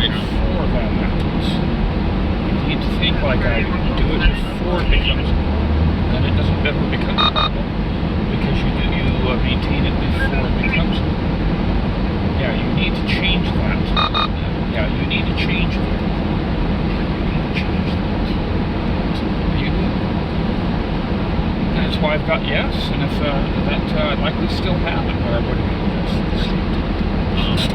before that happens. You need to think like I do it before it becomes a problem. And it doesn't ever become a problem because you maintain it before it becomes a problem. Yeah, you need to change that. Yeah, you need to change that. That's why I've got yes, and if I'd likely still have it, where I would have yes.